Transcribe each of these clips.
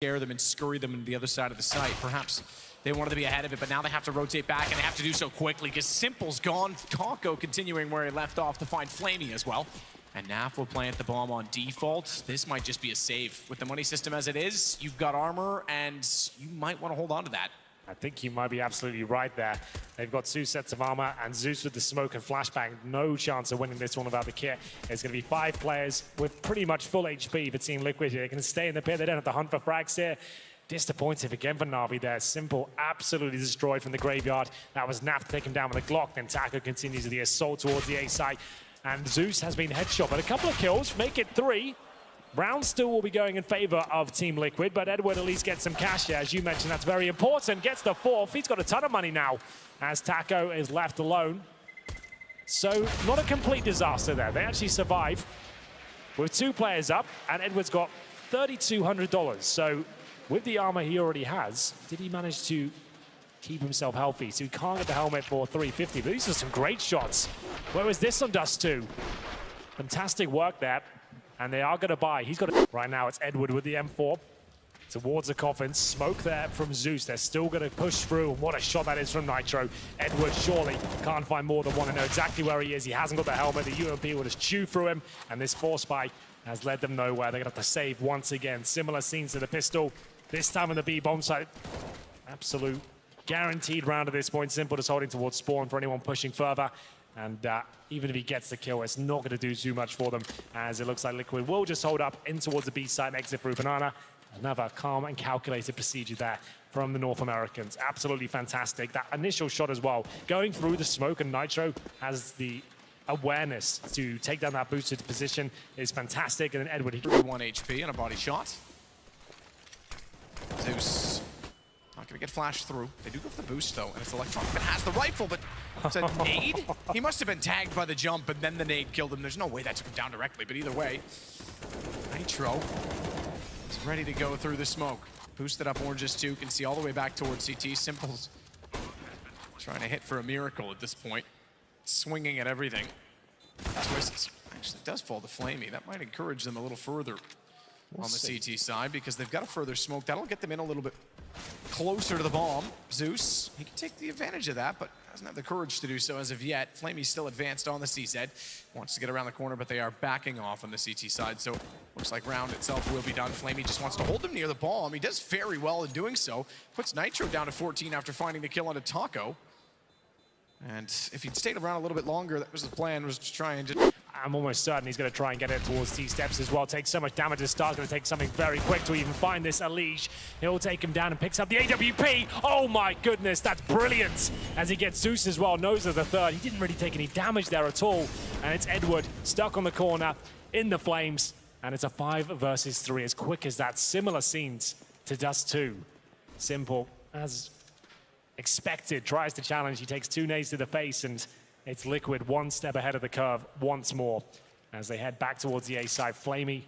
scare them and scurry them to the other side of the site. Perhaps they wanted to be ahead of it, but now they have to rotate back, and they have to do so quickly because Simple's gone. Taco continuing where he left off to find Flamey as well. And Naf will plant the bomb on default. This might just be a save. With the money system as it is, you've got armor, and you might want to hold on to that. I think you might be absolutely right there. They've got 2 sets of armor, and Zeus with the smoke and flashbang. No chance of winning this one without the kit. It's going to be 5 players with pretty much full HP for Team Liquid. They can stay in the pit. They don't have to hunt for frags here. Disappointed again for Na'Vi there. Simple, absolutely destroyed from the graveyard. That was Naf to take him down with a Glock. Then Taco continues the assault towards the A site. And Zeus has been headshot, but a couple of kills, make it 3. Round still will be going in favor of Team Liquid, but Edward at least gets some cash here. As you mentioned, that's very important. Gets the 4th. He's got a ton of money now as Taco is left alone. So not a complete disaster there. They actually survive with 2 players up, and Edward's got $3,200. So with the armor he already has, did he manage to keep himself healthy? So he can't get the helmet for $350, but these are some great shots. Where was this on Dust 2? Fantastic work there. And they are going to buy. He's got it. Right now, it's Edward with the M4 towards the coffin. Smoke there from Zeus. They're still going to push through. And what a shot that is from Nitro. Edward surely can't find more than one and know exactly where he is. He hasn't got the helmet. The UMP will just chew through him. And this force spike has led them nowhere. They're going to have to save once again. Similar scenes to the pistol. This time on the B bomb site. Absolute guaranteed round at this point. Simple just holding towards spawn for anyone pushing further. And even if he gets the kill, it's not going to do too much for them, as it looks like Liquid will just hold up in towards the B side and exit through Banana. Another calm and calculated procedure there from the North Americans. Absolutely fantastic. That initial shot as well, going through the smoke, and Nitro has the awareness to take down that boosted position is fantastic. And then Edward, he 31 HP and a body shot. Zeus not going to get flashed through. They do go for the boost, though, and it's Electronic that has the rifle, but it's a nade? He must have been tagged by the jump, and then the nade killed him. There's no way that took him down directly, but either way, Nitro is ready to go through the smoke. Boosted up Oranges 2, can see all the way back towards CT. Simple's trying to hit for a miracle at this point. Swinging at everything. Twists actually does fall to Flamey. That might encourage them a little further on the CT side, because they've got a further smoke. That'll get them in a little bit closer to the bomb. Zeus, he can take the advantage of that, but doesn't have the courage to do so as of yet. Flamey's still advanced on the CZ. Wants to get around the corner, but they are backing off on the CT side, so looks like round itself will be done. Flamey just wants to hold them near the bomb. He does very well in doing so. Puts Nitro down to 14 after finding the kill on a Taco. And if he'd stayed around a little bit longer, that was the plan, was to try and just... I'm almost certain he's going to try and get it towards T-steps as well. Takes so much damage to start. Going to take something very quick to even find this Elige. He'll take him down and picks up the AWP. Oh my goodness, that's brilliant. As he gets Zeus as well, knows of the 3rd. He didn't really take any damage there at all. And it's Edward stuck on the corner in the flames. And it's a 5 versus 3 as quick as that. Similar scenes to Dust 2. Simple as expected. Tries to challenge. He takes 2 nades to the face, and it's Liquid 1 step ahead of the curve once more as they head back towards the A side. Flamey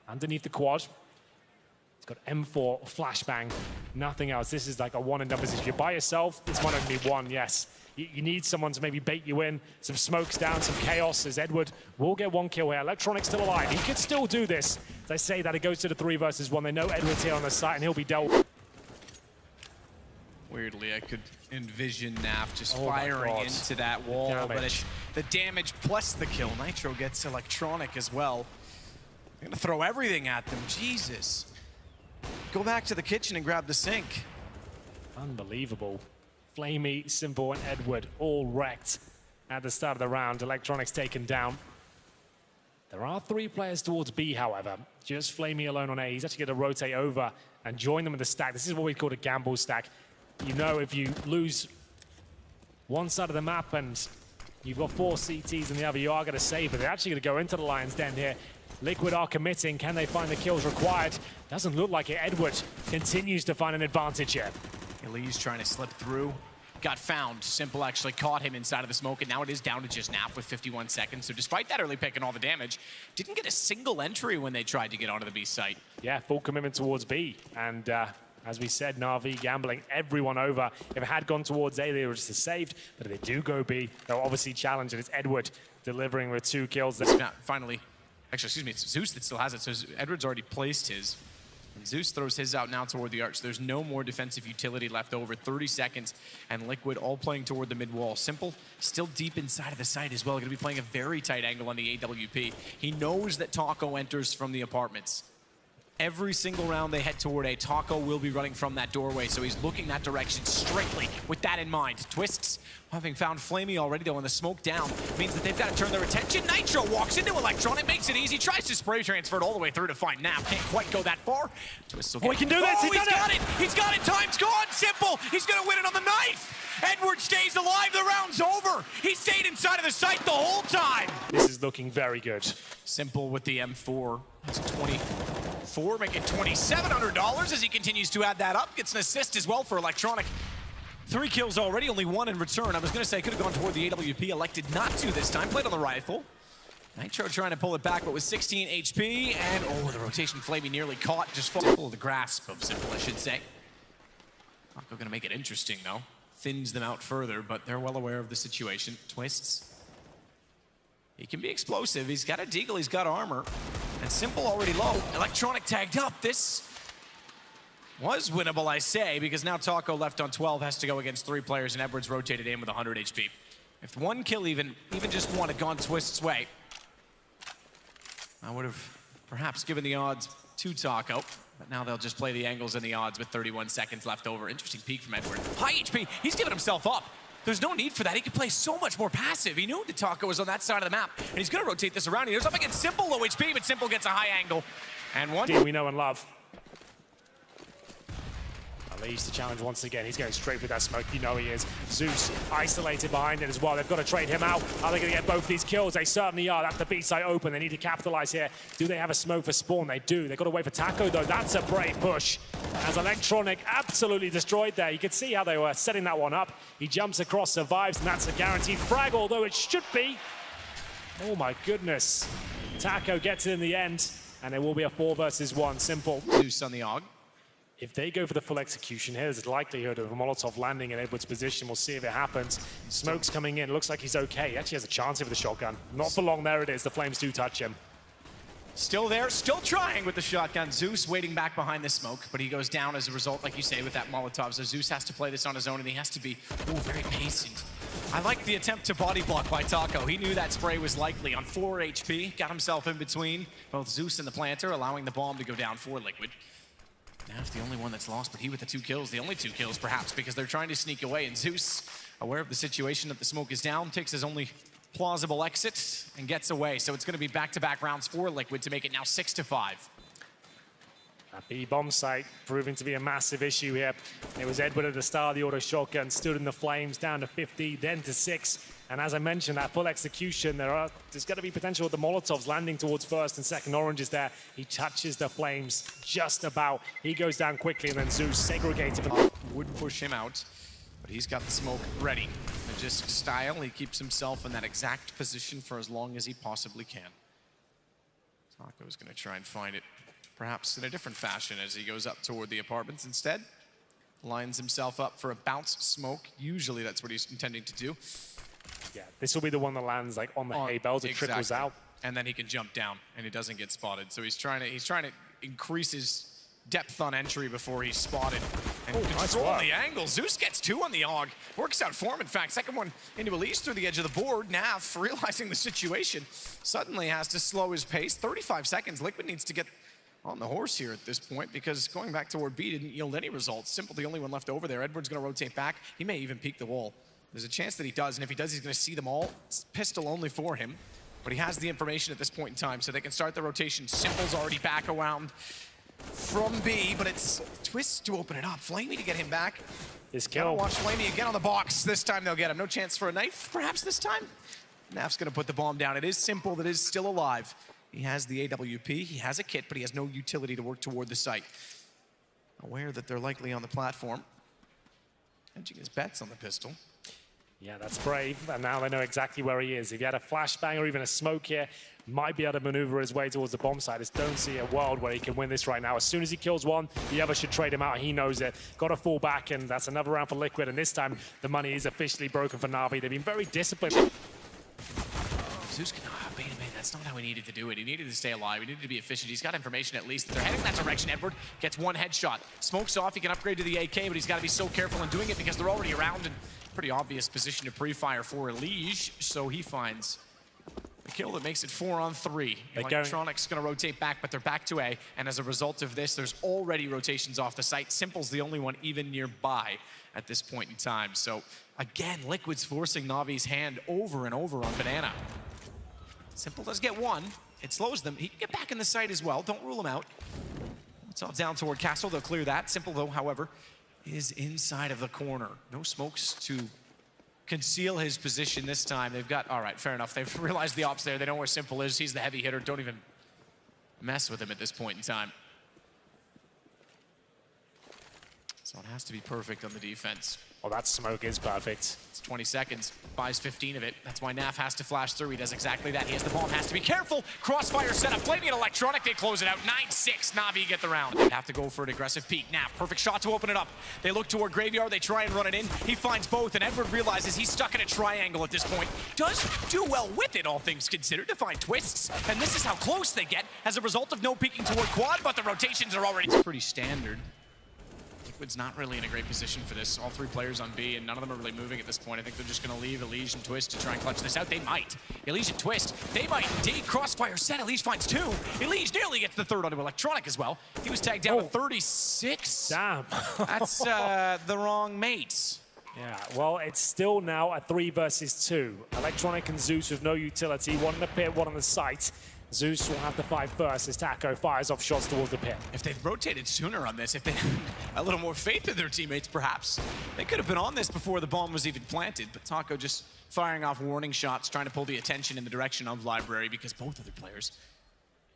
underneath the quad. He's got M4, flashbang, nothing else. This is like a one and done position. You're by yourself, this might only be one, yes. You need someone to maybe bait you in. Some smokes down, some chaos, as Edward will get 1 kill here. Electronic's still alive. He could still do this. As I say that, it goes to the 3 versus 1. They know Edward's here on the site, and he'll be dealt with. Weirdly, I could envision Naf just firing into that wall, but it's the damage plus the kill. Nitro gets Electronic as well. They're gonna throw everything at them, Jesus. Go back to the kitchen and grab the sink. Unbelievable. Flamey, Simple, and Edward all wrecked at the start of the round. Electronics taken down. There are 3 players towards B, however. Just Flamey alone on A. He's actually gonna rotate over and join them in the stack. This is what we call a gamble stack. You know, if you lose one side of the map and you've got 4 CTs in the other, you are going to save it. They're actually going to go into the Lion's Den here. Liquid are committing. Can they find the kills required? Doesn't look like it. Edward continues to find an advantage here. Elise trying to slip through. Got found. Simple actually caught him inside of the smoke, and now it is down to just Naf with 51 seconds. So despite that early pick and all the damage, didn't get a single entry when they tried to get onto the B site. Yeah, full commitment towards B. And as we said, Na'Vi gambling everyone over. If it had gone towards A, they were just saved. But if they do go B, they'll obviously challenge, and it's Edward delivering with 2 kills. Finally, actually, excuse me, it's Zeus that still has it. So Edward's already placed his. Zeus throws his out now toward the arch. There's no more defensive utility left over. 30 seconds, and Liquid all playing toward the mid wall. Simple still deep inside of the site as well. Going to be playing a very tight angle on the AWP. He knows that Taco enters from the apartments. Every single round they head toward A, Taco will be running from that doorway, so he's looking that direction strictly with that in mind. Twists, having found Flamey already though, and the smoke down means that they've got to turn their attention. Nitro walks into Electronic, makes it easy, tries to spray transfer it all the way through to find Nav. Can't quite go that far. Twists will get he can do this! Oh, he's got it! He's got it! Time's gone! Simple! He's gonna win it on the knife! Edward stays alive, the round's over! He stayed inside of the site the whole time! This is looking very good. Simple with the M4. That's 24, making $2,700 as he continues to add that up. Gets an assist as well for Electronic. 3 kills already, only 1 in return. I was going to say I could have gone toward the AWP, elected not to this time. Played on the rifle. Nitro trying to pull it back, but with 16 HP, and oh, the rotation Flamey nearly caught. Just full of the grasp of Simple, I should say. Taco going to make it interesting, though. Thins them out further, but they're well aware of the situation. Twists. He can be explosive. He's got a deagle, he's got armor. And Simple already low. Electronic tagged up. This was winnable, I say, because now Taco left on 12 has to go against 3 players, and Edwards rotated in with 100 HP. If one kill, even just one, had gone Twist's way, I would have perhaps given the odds to Taco. But now they'll just play the angles and the odds with 31 seconds left over. Interesting peek from Edward. High HP, he's giving himself up. There's no need for that. He could play so much more passive. He knew that Taco was on that side of the map, and he's going to rotate this around. He goes up against Simple, low HP, but Simple gets a high angle. And one Team we know and love. Leads the challenge once again. He's going straight with that smoke. You know he is. Zeus isolated behind it as well. They've got to trade him out. Are they going to get both these kills? They certainly are. That's the B site open. They need to capitalize here. Do they have a smoke for spawn? They do. They've got to wait for Taco, though. That's a brave push. As Electronic absolutely destroyed there. You could see how they were setting that one up. He jumps across, survives, and that's a guaranteed frag, although it should be. Oh, my goodness. Taco gets it in the end, and there will be a 4 versus 1. Simple. Zeus on the AUG. If they go for the full execution here, there's a likelihood of a Molotov landing in Edward's position. We'll see if it happens. Smoke's coming in. Looks like he's okay. He actually has a chance here with the shotgun. Not for long. There it is. The flames do touch him. Still there, still trying with the shotgun. Zeus waiting back behind the smoke, but he goes down as a result, like you say, with that Molotov. So Zeus has to play this on his own, and he has to be very patient. I like the attempt to body block by Taco. He knew that spray was likely on 4 HP. Got himself in between both Zeus and the planter, allowing the bomb to go down for Liquid. Nav's the only one that's lost, but he with the 2 kills. The only 2 kills, perhaps, because they're trying to sneak away. And Zeus, aware of the situation that the smoke is down, takes his only plausible exit and gets away. So it's going to be back-to-back rounds for Liquid to make it now 6-5. That B-bomb site proving to be a massive issue here. It was Edward at the start of the auto shotgun, stood in the flames, down to 50, then to 6. And as I mentioned, that full execution, there's going to be potential with the Molotovs landing towards first and second oranges there. He touches the flames just about. He goes down quickly, and then Zeus segregates him. Would push him out, but he's got the smoke ready. Magisk style, he keeps himself in that exact position for as long as he possibly can. Taco's going to try and find it, perhaps in a different fashion as he goes up toward the apartments instead. Lines himself up for a bounce smoke. Usually that's what he's intending to do. Yeah, this will be the one that lands like on the hay bells. It trickles out. And then he can jump down and he doesn't get spotted. So he's trying to increase his depth on entry before he's spotted. And control the angle. Zeus gets 2 on the AUG. Works out for him. In fact, second one into Elise through the edge of the board. Nav, realizing the situation, suddenly has to slow his pace. 35 seconds. Liquid needs to get on the horse here at this point because going back toward B didn't yield any results. Simple, the only one left over there. Edward's going to rotate back. He may even peek the wall. There's a chance that he does, and if he does, he's going to see them all. It's pistol only for him, but he has the information at this point in time, so they can start the rotation. Simple's already back around from B, but it's Twist to open it up. Flamey to get him back. His kill. Watch Flamey again on the box. This time they'll get him. No chance for a knife, perhaps this time? Naf's going to put the bomb down. It is Simple that is still alive. He has the AWP, he has a kit, but he has no utility to work toward the site. Aware that they're likely on the platform. Hedging his bets on the pistol. Yeah, that's brave, and now they know exactly where he is. If he had a flashbang or even a smoke here, might be able to maneuver his way towards the bomb site. I just don't see a world where he can win this right now. As soon as he kills one, the other should trade him out. He knows it. Got to fall back, and that's another round for Liquid, and this time the money is officially broken for Na'Vi. They've been very disciplined. Zeus can bait him in. that's not how he needed to do it. He needed to stay alive. He needed to be efficient. He's got information at least that they're heading in that direction. Edward gets one headshot. Smokes off. He can upgrade to the AK, but he's got to be so careful in doing it because they're already around in pretty obvious position to pre-fire for Elige. So he finds a kill that makes it 4-on-3. Electronic's going to rotate back, but they're back to A. And as a result of this, there's already rotations off the site. Simple's the only one even nearby at this point in time. So again, Liquid's forcing Navi's hand over and over on Banana. Simple does get one. It slows them. He can get back in the site as well. Don't rule him out. It's all down toward Castle. They'll clear that. Simple, though, however, is inside of the corner. No smokes to conceal his position this time. They've got, all right, fair enough. They've realized the ops there. They know where Simple is. He's the heavy hitter. Don't even mess with him at this point in time. So it has to be perfect on the defense. Well, that smoke is perfect. It's 20 seconds, buys 15 of it. That's why Naf has to flash through. He does exactly that. He has the bomb, has to be careful. Crossfire setup, blaming it Electronic. They close it out. 9-6, Navi get the round. They have to go for an aggressive peek. Naf, perfect shot to open it up. They look toward Graveyard. They try and run it in. He finds both, and Edward realizes he's stuck in a triangle at this point. Does do well with it, all things considered, to find twists. And this is how close they get as a result of no peeking toward quad, but the rotations are already pretty standard. Liquid's not really in a great position for this. All three players on B, and none of them are really moving at this point. I think they're just going to leave Elige and Twist to try and clutch this out. They might. Elige and Twist, they might indeed. Crossfire set. Elige finds two. Elige nearly gets the third onto Electronic as well. He was tagged down to 36. Damn. That's the wrong mates. Yeah, well, it's still now a 3 versus 2. Electronic and Zeus with no utility. One in the pit, one on the site. Zeus will have to fight first as Taco fires off shots towards the pit. If they'd rotated sooner on this, if they had a little more faith in their teammates, perhaps, they could have been on this before the bomb was even planted. But Taco just firing off warning shots, trying to pull the attention in the direction of Library because both other players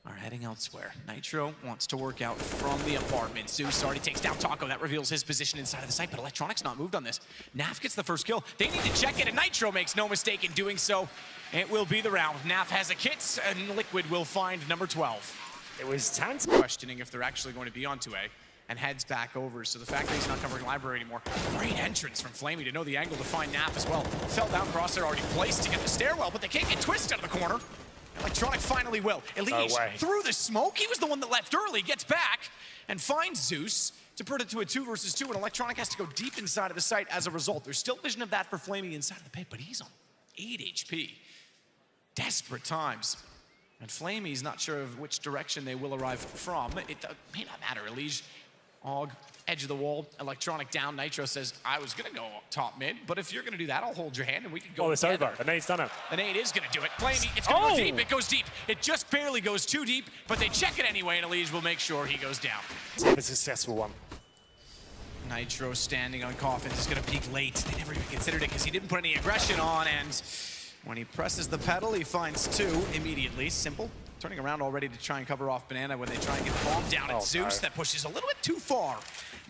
are heading elsewhere. Nitro wants to work out from the apartment. Zeus already takes down Taco. That reveals his position inside of the site, but Electronic's not moved on this. Naf gets the first kill. They need to check it, and Nitro makes no mistake in doing so. It will be the round. Naf has a kit, and Liquid will find number 12. It was Tant questioning if they're actually going to be on 2A, and heads back over. So the fact that he's not covering Library anymore. Great entrance from Flamey to know the angle to find Naf as well. Fell down crosshair already placed to get the stairwell, but they can't get Twist out of the corner. Electronic finally will. Elige through the smoke. He was the one that left early, gets back and finds Zeus to put it to a 2 versus 2, and Electronic has to go deep inside of the site as a result. There's still vision of that for Flamey inside of the pit, but he's on 8 HP. Desperate times. And Flamey's not sure of which direction they will arrive from. It may not matter. Elige, Og, edge of the wall, Electronic down. Nitro says, I was going to go top mid, but if you're going to do that, I'll hold your hand and we can go. Oh, it's over. The nade's done it. The nade is going to do it. Flamey, it's going to go deep. It goes deep. It just barely goes too deep, but they check it anyway, and Elige will make sure he goes down. It's a successful one. Nitro standing on Coffins is going to peek late. They never even considered it because he didn't put any aggression on, and when he presses the pedal, he finds 2 immediately. Simple. Turning around already to try and cover off Banana when they try and get the bomb down at Zeus. That pushes a little bit too far.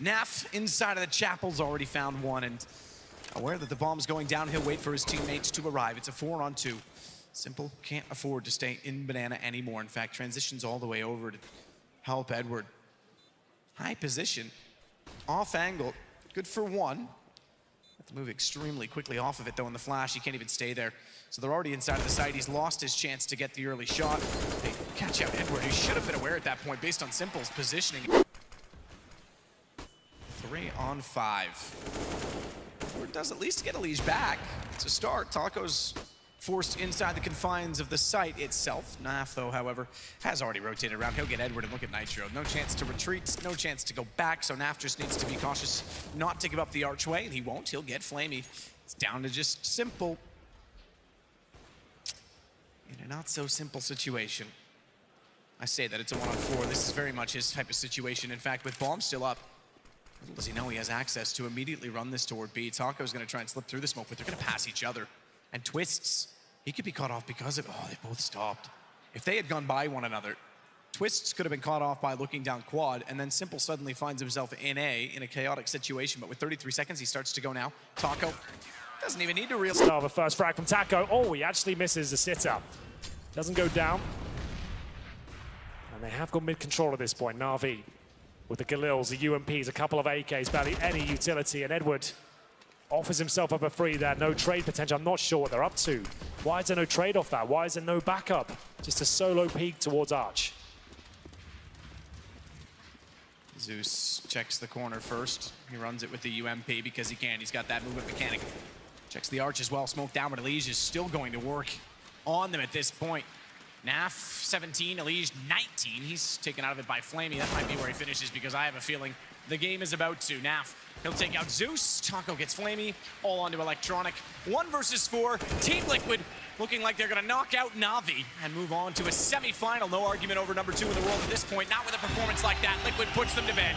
Naf inside of the chapel's already found one, and aware that the bomb's going down, he'll wait for his teammates to arrive. It's a 4-on-2. Simple can't afford to stay in Banana anymore. In fact, transitions all the way over to help Edward. High position, off angle, good for 1. Have to move extremely quickly off of it though in the flash. He can't even stay there. So they're already inside of the site. He's lost his chance to get the early shot. They catch out Edward, who should have been aware at that point based on Simple's positioning. 3-on-5. Edward does at least get Elige back to start. Taco's forced inside the confines of the site itself. Naf, though, however, has already rotated around. He'll get Edward and look at Nitro. No chance to retreat, no chance to go back, so Naf just needs to be cautious not to give up the archway, and he won't. He'll get Flamey. It's down to just Simple. In a not-so-simple situation. I say that it's a 1-on-4. This is very much his type of situation. In fact, with bomb still up, little does he know he has access to immediately run this toward B. Taco's going to try and slip through the smoke, but they're going to pass each other. And Twists, he could be caught off because of, they both stopped. If they had gone by one another, Twists could have been caught off by looking down quad, and then Simple suddenly finds himself in a chaotic situation. But with 33 seconds, he starts to go now. Taco doesn't even need to real start the first frag from Taco. Oh, he actually misses the sit-up. Doesn't go down. And they have got mid-control at this point. Na'Vi with the Galils, the UMPs, a couple of AKs, barely any utility. And Edward offers himself up a free there. No trade potential. I'm not sure what they're up to. Why is there no trade off that? Why is there no backup? Just a solo peek towards Arch. Zeus checks the corner first. He runs it with the UMP because he can. He's got that movement mechanic. Checks the Arch as well. Smoke down, but Elige is still going to work on them at this point. Naf 17, Elige 19. He's taken out of it by Flamey. That might be where he finishes because I have a feeling the game is about to. Naf, he'll take out Zeus. Taco gets Flamey. All onto Electronic. 1 versus 4. Team Liquid looking like they're going to knock out Na'Vi and move on to a semi-final. No argument over number 2 in the world at this point. Not with a performance like that. Liquid puts them to bed.